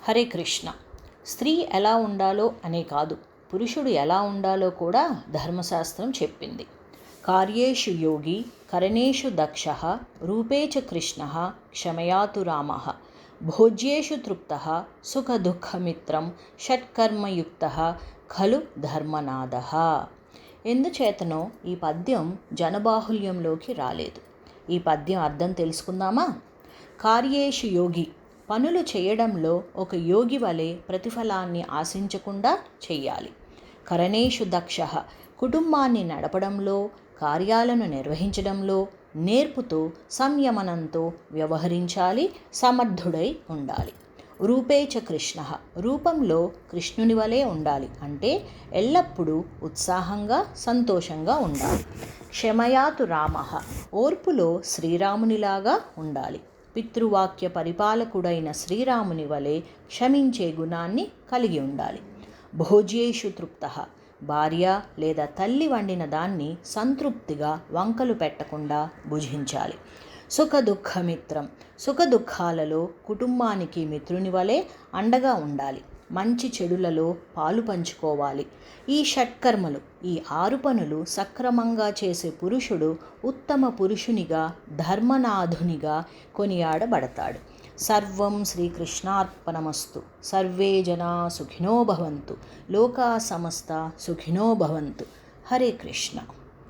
హరే కృష్ణ. స్త్రీ ఎలా ఉండాలో అనే కాదు, పురుషుడు ఎలా ఉండాలో కూడా ధర్మశాస్త్రం చెప్పింది. కార్యేషు యోగి కరణేషు దక్ష రూపే చ కృష్ణ క్షమయాతు రామ భోజ్యేషు తృప్త సుఖదుఃఖమిత్రం షట్కర్మయుక్త ఖలు ధర్మనాథ. ఎందుచేతనో ఈ పద్యం జనబాహుల్యంలోకి రాలేదు. ఈ పద్యం అర్థం తెలుసుకుందామా? కార్యేషు యోగి, పనులు చేయడంలో ఒక యోగి వలె ప్రతిఫలాన్ని ఆశించకుండా చెయ్యాలి. కరణేషు దక్ష, కుటుంబాన్ని నడపడంలో, కార్యాలను నిర్వహించడంలో నేర్పుతో సంయమనంతో వ్యవహరించాలి, సమర్థుడై ఉండాలి. రూపేచ కృష్ణ, రూపంలో కృష్ణుని వలె ఉండాలి, అంటే ఎల్లప్పుడూ ఉత్సాహంగా సంతోషంగా ఉండాలి. క్షమయాతు రామ, ఓర్పులో శ్రీరామునిలాగా ఉండాలి. పితృవాక్య పరిపాలకుడైన శ్రీరాముని వలె క్షమించే గుణాన్ని కలిగి ఉండాలి. భోజ్యేషు తృప్త, భార్య లేదా తల్లి వండిన దాన్ని సంతృప్తిగా వంకలు పెట్టకుండా భుజించాలి. సుఖదుఃఖమిత్రం, సుఖదుఖాలలో కుటుంబానికి మిత్రుని వలె అండగా ఉండాలి. మంచి చెడులలో పాలు పంచుకోవాలి. ఈ షట్కర్మలు, ఈ 6 పనులు సక్రమంగా చేసే పురుషుడు ఉత్తమ పురుషునిగా, ధర్మనాథునిగా కొనియాడబడతాడు. సర్వం శ్రీకృష్ణార్పణమస్తు. సర్వే జనా సుఖినో భవంతు. లోకా సమస్త సుఖినో భవంతు. హరే కృష్ణ.